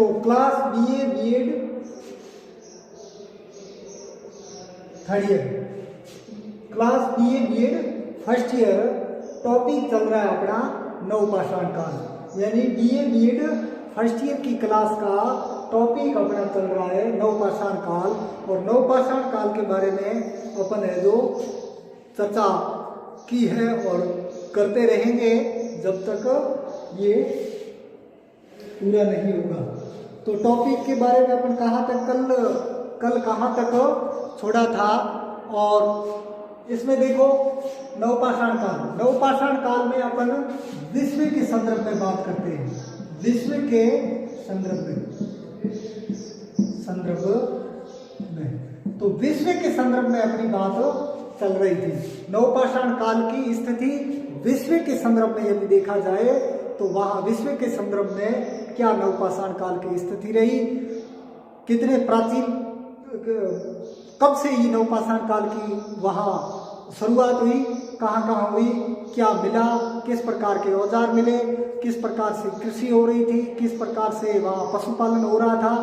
तो class BA BEd third year, class BA BEd first year, topic चल रहा है अपना नवपाषाण काल, यानी बीए बीएड फर्स्ट ईयर की क्लास का टॉपिक अपना चल रहा है नवपाषाण काल। और नवपाषाण काल के बारे में अपन है जो चर्चा की है और करते रहेंगे जब तक ये पूरा नहीं होगा। तो टॉपिक के बारे में अपन कहाँ तक कल कहाँ तक छोड़ा था, और इसमें देखो नवपाषाण काल, नवपाषाण काल में अपन विश्व के संदर्भ में बात करते हैं, विश्व के संदर्भ में। तो विश्व के संदर्भ में अपनी बात चल रही थी। नवपाषाण काल की स्थिति विश्व के संदर्भ में यदि देखा जाए तो वहां विश्व के संदर्भ में क्या नवपाषाण काल की स्थिति रही, कितने प्राचीन, कब से ये नवपाषाण काल की वहां शुरुआत हुई, कहाँ कहाँ हुई, क्या मिला, किस प्रकार के औजार मिले, किस प्रकार से कृषि हो रही थी, किस प्रकार से वहाँ पशुपालन हो रहा था।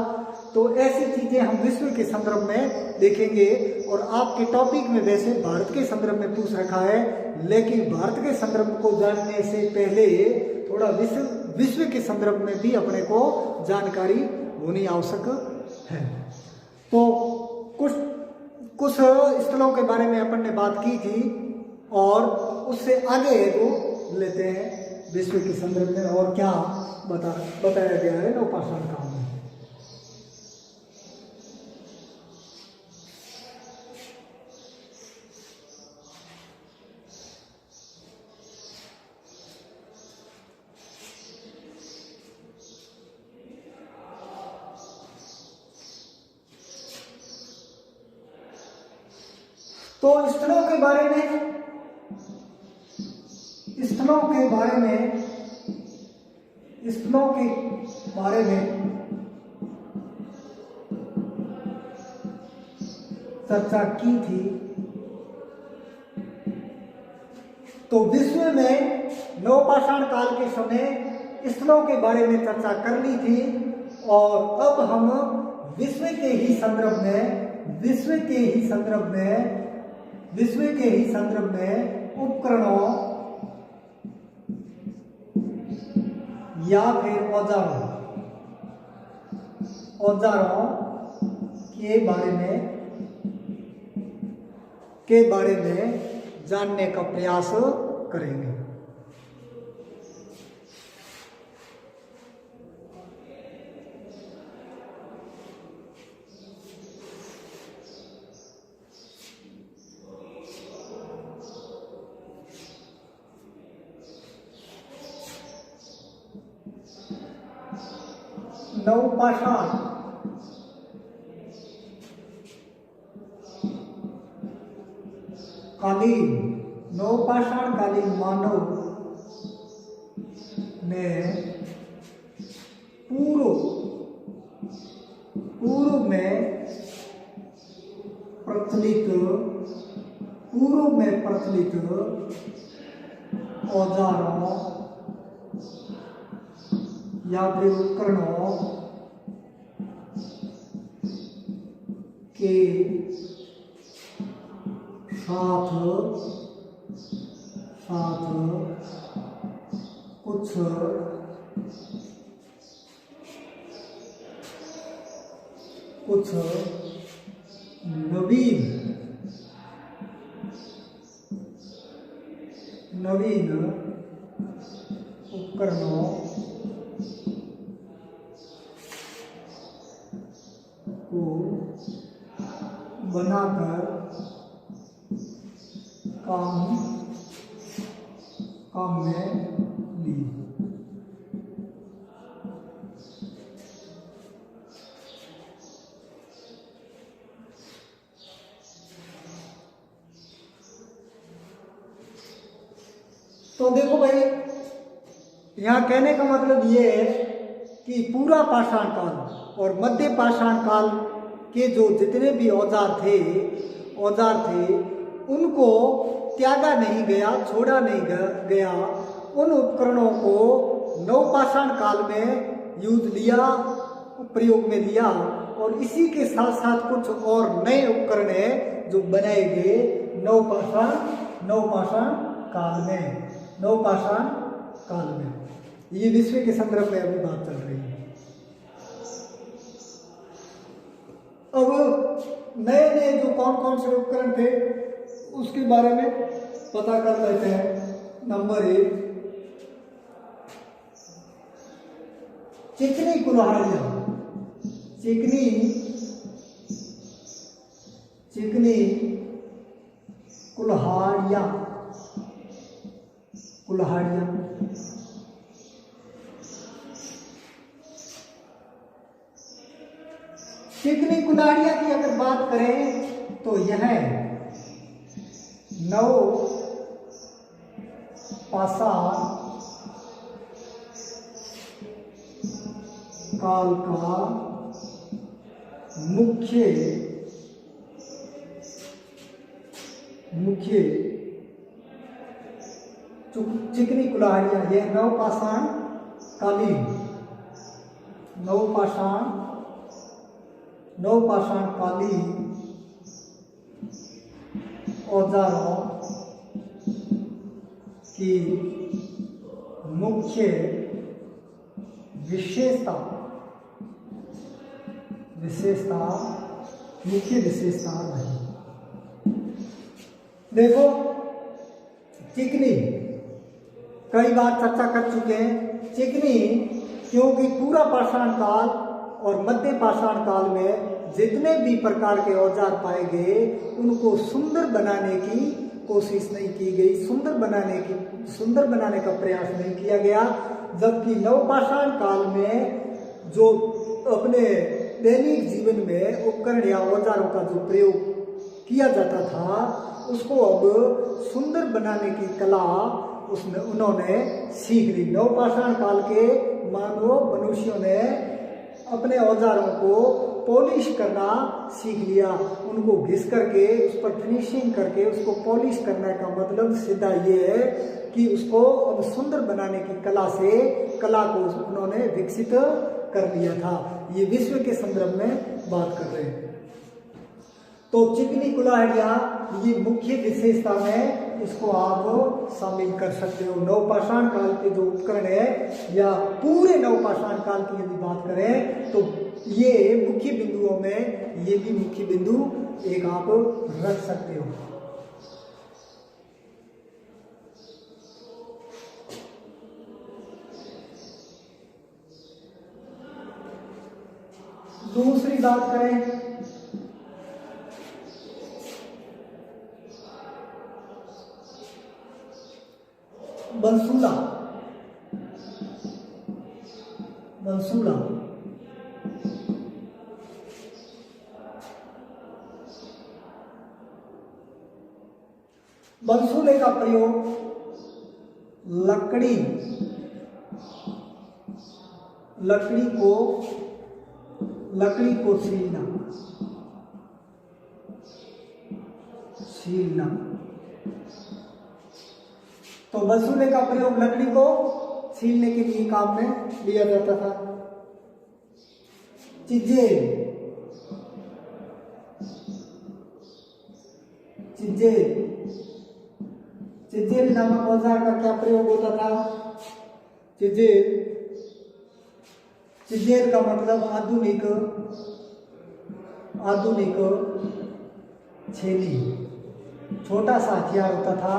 तो ऐसी चीजें हम विश्व के संदर्भ में देखेंगे। और आपके टॉपिक में वैसे भारत के संदर्भ में पूछ रखा है, लेकिन भारत के संदर्भ को जानने से पहले थोड़ा विश्व के संदर्भ में भी अपने को जानकारी होनी आवश्यक है। तो कुछ स्थलों के बारे में अपन ने बात की थी, और उससे आगे वो लेते हैं विश्व के संदर्भ में और क्या बताया गया है नवपाषाण काल में। तो स्थलों के बारे में चर्चा की थी। तो विश्व में नवपाषाण काल के समय स्थलों के बारे में चर्चा कर ली थी, और अब हम विश्व के ही संदर्भ में उपकरणों या फिर औजारों के बारे में जानने का प्रयास करेंगे। नवपाषाण कालीन मानव ने पूर्व में प्रचलित औजारों या फिर उपकरणों के साथ कुछ नवीन उपकरणों को बनाकर काम में ली। तो देखो भाई, यहाँ कहने का मतलब ये है कि पूरा पाषाण काल और मध्य पाषाण काल के जो जितने भी औजार थे उनको त्यागा नहीं गया, छोड़ा नहीं गया। उन उपकरणों को नवपाषाण काल में यूज लिया प्रयोग में लिया और इसी के साथ साथ कुछ और नए उपकरण है जो बनाए गए नवपाषाण काल में, नवपाषाण काल में। ये विश्व के संदर्भ में अभी बात चल रही है। अब नए नए जो कौन कौन से उपकरण थे उसके बारे में पता कर लेते हैं। नंबर 1, चिकनी कुल्हाड़ियां। चिकनी कुल्हाड़ियां। चिकनी कुल्हाड़ियां की अगर बात करें तो यह नवपाषाण काल का मुख्य चिकनी कुल्हाड़ियां, यह नवपाषाण कालीन औजारों की मुख्य विशेषता रही। देखो, चिकनी कई बार चर्चा कर चुके हैं। चिकनी क्योंकि पूरा पाषाण काल और मध्य पाषाण काल में जितने भी प्रकार के औजार पाए गए उनको सुंदर बनाने की कोशिश नहीं की गई, सुंदर बनाने का प्रयास नहीं किया गया। जबकि नवपाषाण काल में जो अपने दैनिक जीवन में उपकरण या औजारों का जो प्रयोग किया जाता था उसको अब सुंदर बनाने की कला उन्होंने सीख ली। नवपाषाण काल के मनुष्यों ने अपने औजारों को पॉलिश करना सीख लिया। उनको घिस करके उस पर फिनिशिंग करके उसको पॉलिश करने का मतलब सीधा ये है कि उसको अब सुंदर बनाने की कला को उन्होंने विकसित कर लिया था। ये विश्व के संदर्भ में बात कर रहे हैं। तो चिकनी कुल्हाड़ियां ये मुख्य विशेषता में इसको आप शामिल कर सकते हो। नवपाषाण काल के जो उपकरण है या पूरे नवपाषाण काल की यदि बात करें तो ये मुख्य बिंदुओं में ये भी मुख्य बिंदु एक आप रख सकते हो। दूसरी बात करें बंसुला। बंसुले का प्रयोग लकड़ी को छीलना। तो बंसुले का प्रयोग लकड़ी को छीलने के लिए काम में लिया जाता था। चिज्जेल नामक औजार का क्या प्रयोग होता था? चिज्जेल का मतलब आधुनिक छेनी। छोटा सा हथियार होता था,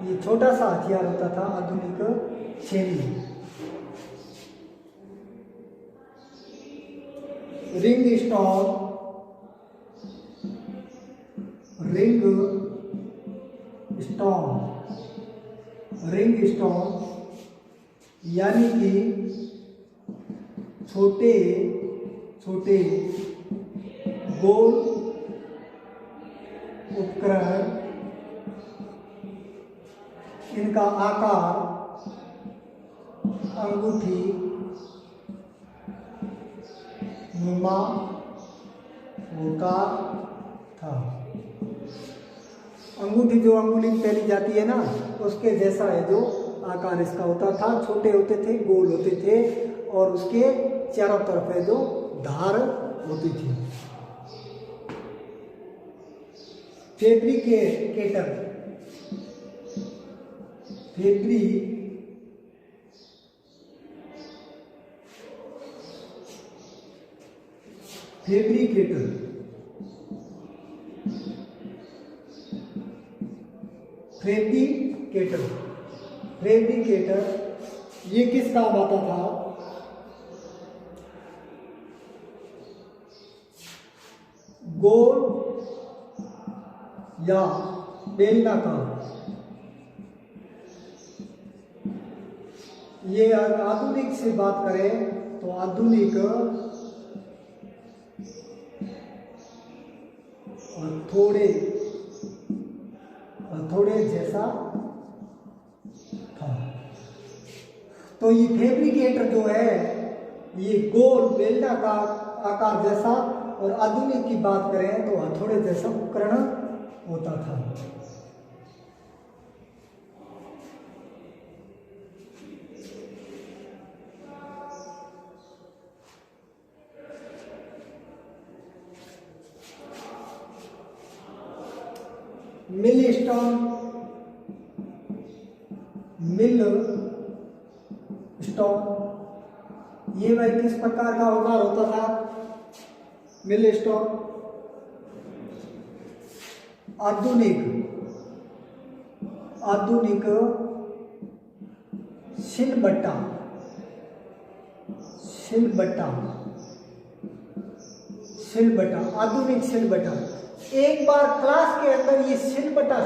ये छोटा सा हथियार होता था आधुनिक छेनी। रिंग स्टोन यानी कि छोटे गोल उपकरण, इनका आकार अंगूठी नुमा होता था। अंगूठी जो अंगुली पहनी जाती है ना उसके जैसा है जो आकार इसका होता था। छोटे होते थे, गोल होते थे और उसके चारों तरफ है जो धार होती थी। फैब्रिकेटर, फैब्रिकेटर ये किस काम आता था? गोल या बेलनाकार, ये आधुनिक से बात करें तो आधुनिक थोड़े जैसा था। तो ये फैब्रिकेटर जो है ये गोल बेलनाकार आकार जैसा, और आधुनिक की बात करें तो हथौड़े जैसा उपकरण होता था। मिल स्टोन ये वह किस प्रकार का औजार होता था? मिल स्टोन। आधुनिक सिलबट्टा, आधुनिक सिलबट्टा। एक बार क्लास के अंदर ये सिलबट्टा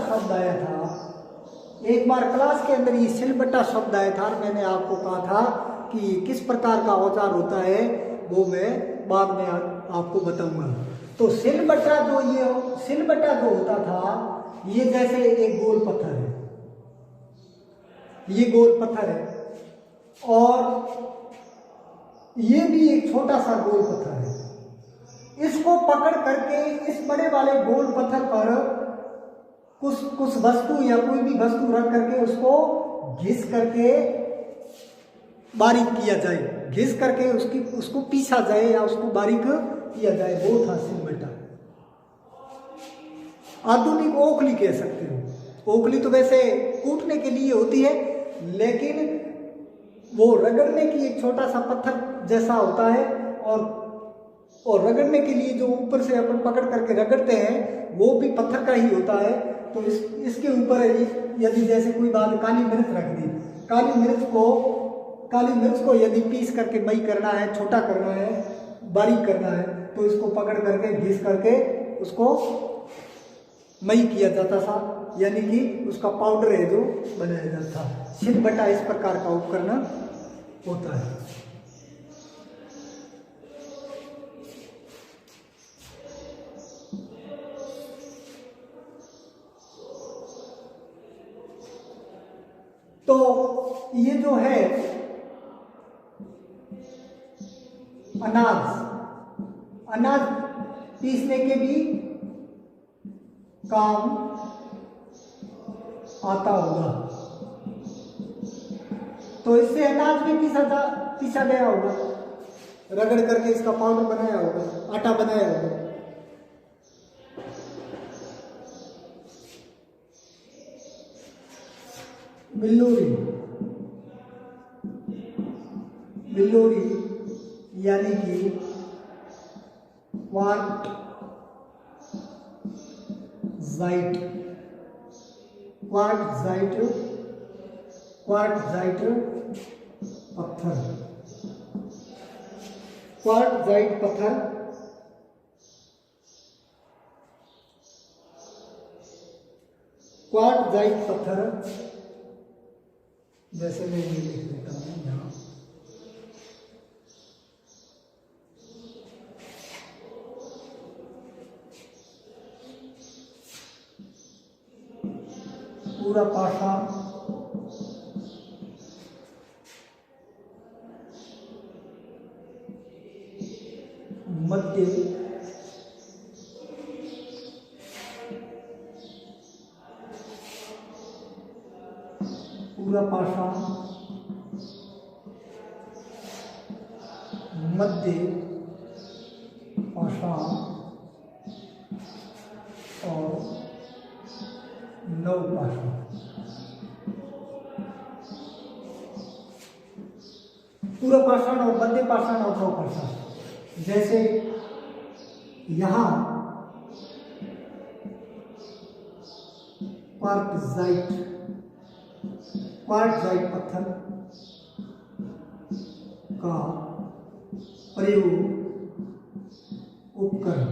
शब्द आया था, मैंने आपको कहा था कि किस प्रकार का औजार होता है, वो मैं बाद में आपको बताऊंगा। तो सिलबट्टा जो होता था, ये जैसे एक गोल पत्थर है, और ये भी एक छोटा सा गोल पत्थर है। इसको पकड़ करके इस बड़े वाले गोल पत्थर पर कुछ वस्तु या कोई भी वस्तु रख करके उसको घिस करके बारीक किया जाए, उसको पीसा जाए या उसको बारीक किया जाए, वो था सिलबट्टा। आधुनिक ओखली कह सकते हो। ओखली तो वैसे कूटने के लिए होती है, लेकिन वो रगड़ने की एक छोटा सा पत्थर जैसा होता है, और रगड़ने के लिए जो ऊपर से अपन पकड़ करके रगड़ते हैं वो भी पत्थर का ही होता है। तो इसके ऊपर यदि जैसे कोई बात काली मिर्च रख दी, काली मिर्च को यदि पीस करके मई करना है, छोटा करना है, बारीक करना है, तो इसको पकड़ करके घिस करके उसको मई किया जाता था, यानी कि उसका पाउडर है जो बनाया जाता था। सिलबट्टा इस प्रकार का उपकरण होता है। तो ये जो है अनाज पीसने के भी काम आता होगा, तो इससे अनाज भी पीसा गया होगा, रगड़ करके इसका पाउडर बनाया होगा, आटा बनाया होगा। बिल्लोरी यानी कि क्वार्टजाइट पत्थर जैसे मैं ये लिख देता हूँ यहाँ, पूरा पासा मध्य नवपाषाण। पूर्व पाषाण और मध्य पाषाण और नवपाषाण। जैसे यहां क्वार्टजाइट पत्थर का प्रयोग उपकरण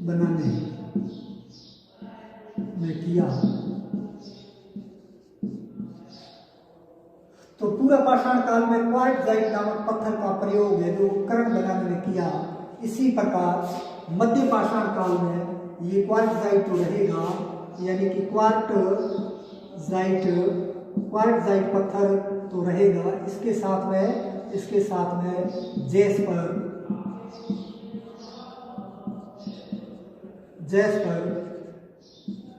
बनाने में किया। तो पूरा पाषाण काल में क्वार्टजाइट नामक पत्थर का प्रयोग है जो उपकरण बनाने में किया। इसी प्रकार मध्य पाषाण काल में ये क्वार्टजाइट तो रहेगा, यानी कि क्वार्टजाइट पत्थर तो रहेगा। इसके साथ में जैस्पर,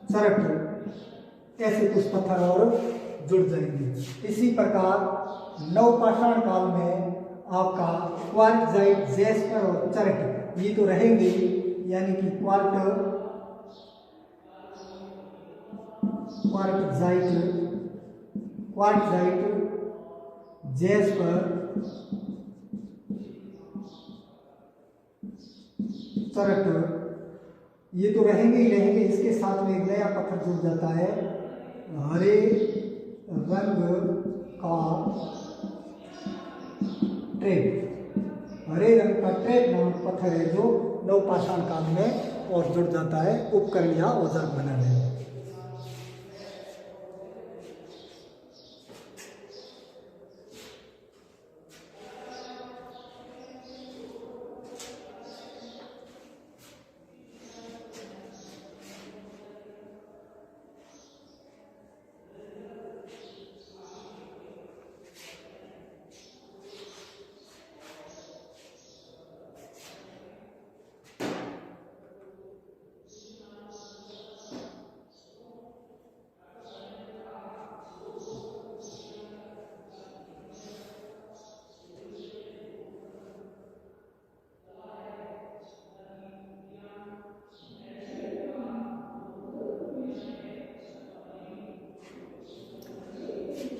चरट ऐसे कुछ पत्थर और जुड़ जाएंगे। इसी प्रकार नवपाषाण काल में आपका क्वार्टजाइट, जैस्पर और चरट ये तो रहेंगे, यानी कि क्वार्टजाइट, जैस्पर, चरट ये तो रहेंगे ही रहेंगे। इसके साथ में एक नया पत्थर जुड़ जाता है, हरे रंग का ट्रेप नामक पत्थर है जो नवपाषाण काल में और जुड़ जाता है उपकरण या औजार बनाने में।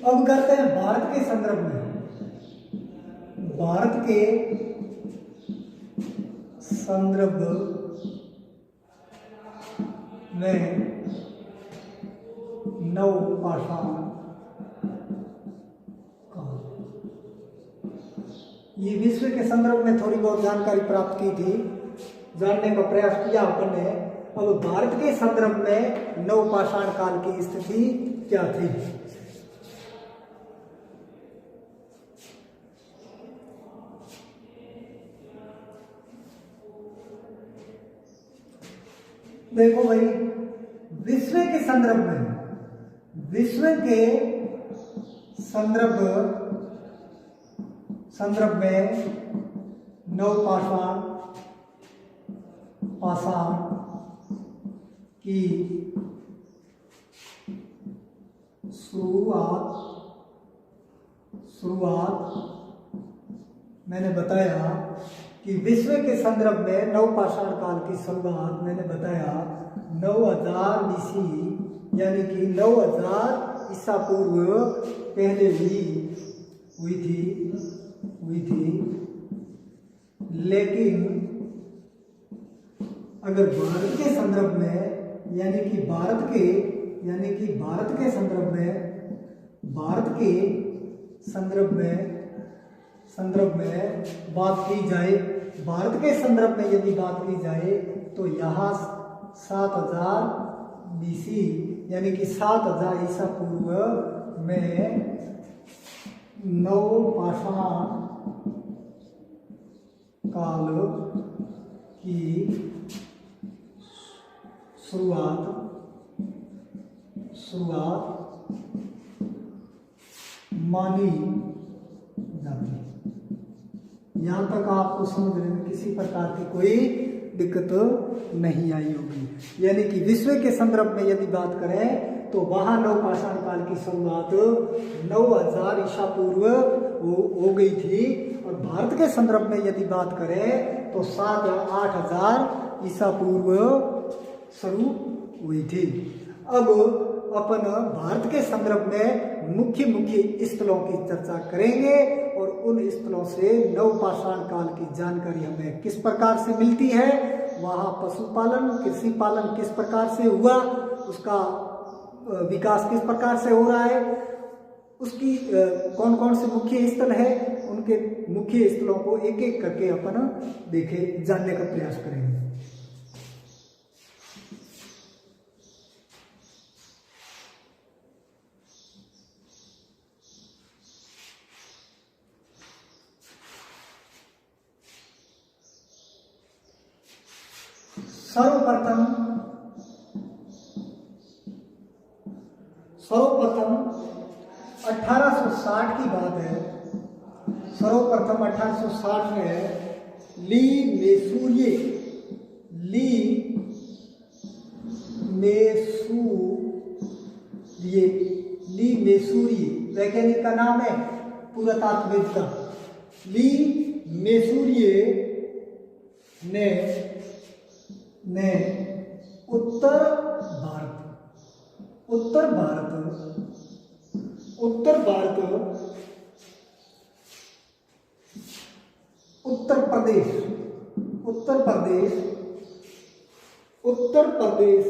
अब करते हैं भारत के संदर्भ में। भारत के संदर्भ में नवपाषाण काल, ये विश्व के संदर्भ में थोड़ी बहुत जानकारी प्राप्त की थी, जानने का प्रयास किया अपन ने। अब भारत के संदर्भ में नवपाषाण काल की स्थिति क्या थी? देखो भाई, विश्व के संदर्भ में नवपाषाण की शुरुआत मैंने बताया कि विश्व के संदर्भ में नवपाषाण काल की शुरुआत मैंने बताया 9000 BC, यानी कि 9000 ईसा पूर्व पहले हुई थी। लेकिन अगर भारत के संदर्भ में, यानी कि भारत के संदर्भ में बात की जाए, भारत के संदर्भ में यदि बात की जाए तो यहाँ 7000 BC, यानी कि 7000 ईसा पूर्व में नवपाषाण काल की शुरुआत मानी जाती है। यहाँ तक आपको समझने में किसी प्रकार की कोई दिक्कत नहीं आई होगी। यानी कि विश्व के संदर्भ में यदि बात करें तो वहां नवपाषाण काल की शुरुआत 9000 ईसा पूर्व हो गई थी। और भारत के संदर्भ में यदि बात करें तो 7 या 8,000 ईसा पूर्व शुरू हुई थी। अब अपन भारत के संदर्भ में मुख्य मुख्य स्थलों की चर्चा करेंगे और उन स्थलों से नवपाषाण काल की जानकारी हमें किस प्रकार से मिलती है, वहाँ पशुपालन कृषि पालन किस प्रकार से हुआ, उसका विकास किस प्रकार से हो रहा है, उसकी कौन कौन से मुख्य स्थल है, उनके मुख्य स्थलों को एक एक करके अपन देखे जानने का प्रयास करेंगे। सर्वप्रथम 1860 की बात है। सर्वप्रथम 1860 में ली मेसूरिये वैज्ञानिक का नाम है, पुरातत्वविद का। ली मेसूरिये ने उत्तर प्रदेश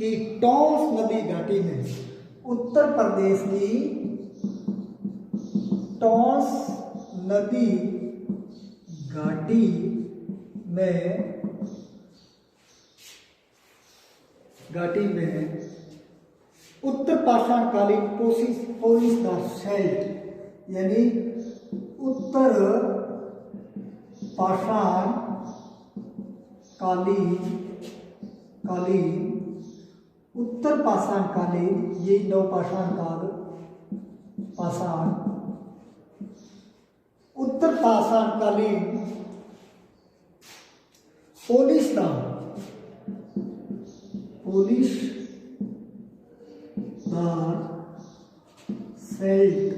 की टॉन्स नदी घाटी में, उत्तर प्रदेश की टॉन्स नदी घाटी में उत्तर पाषाणकालीन पोलिसदार सेल्ट यानी उत्तर पाषाणकालीन ये नवपाषाण काल उत्तर पाषाणकालीन पोलिसदार सेल्ट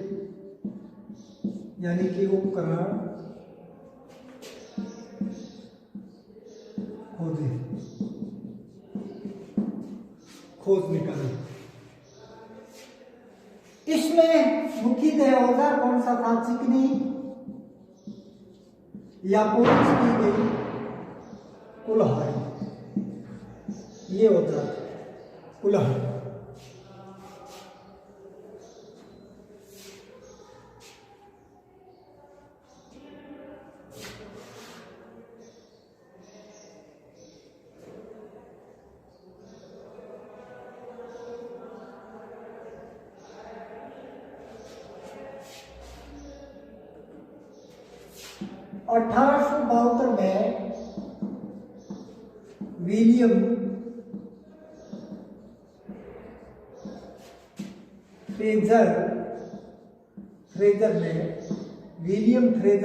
यानी कि उपकरण खोज निकाले। इसमें मुख्यतः औजार कौन सा था? चिकनी या पोलिश की गई कुल्हाड़ी, ये होता कुल्हाड़ी।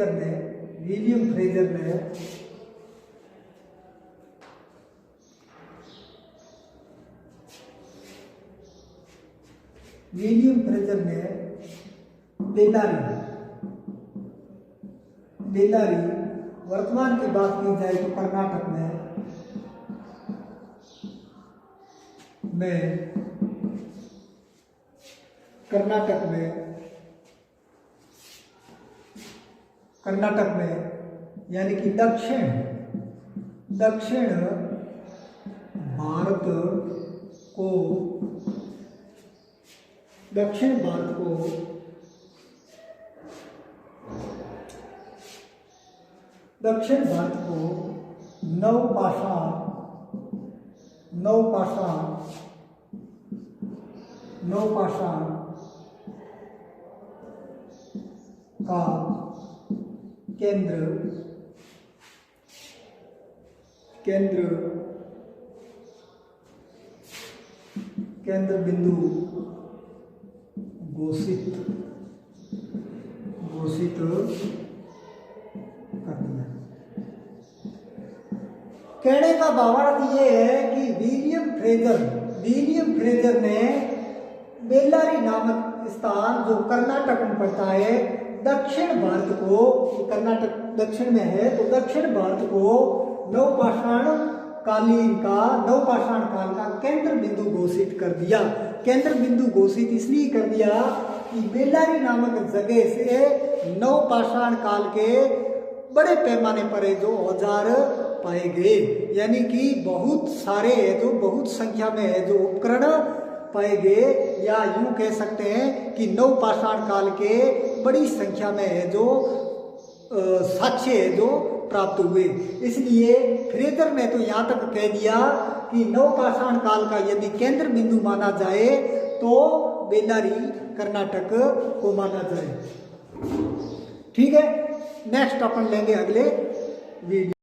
में विलियम फ्रेजर ने बेल्लारी वर्तमान की बात की जाए तो कर्नाटक में यानी कि दक्षिण भारत को नवपाषाण का केंद्र बिंदु घोषित कर दिया। कहने का भावार्थ ये है कि विलियम फ्रेजर ने बेल्लारी नामक स्थान जो कर्नाटक में पड़ता है, दक्षिण भारत को, कर्नाटक दक्षिण में है तो दक्षिण भारत को नवपाषाण काल का केंद्र बिंदु घोषित कर दिया। केंद्र बिंदु घोषित इसलिए कर दिया कि बेल्लारी नामक जगह से नवपाषाण काल के बड़े पैमाने पर जो औजार पाए गए, यानी कि बहुत सारे है जो बहुत संख्या में है जो उपकरण पाए गए, या यूं कह सकते हैं कि नवपाषाण काल के बड़ी संख्या में है जो साक्ष्य है जो प्राप्त हुए। इसलिए फ्रेजर ने तो यहाँ तक कह दिया कि नवपाषाण काल का यदि केंद्र बिंदु माना जाए तो बेल्लारी कर्नाटक को माना जाए। ठीक है, नेक्स्ट अपन लेंगे अगले वीडियो।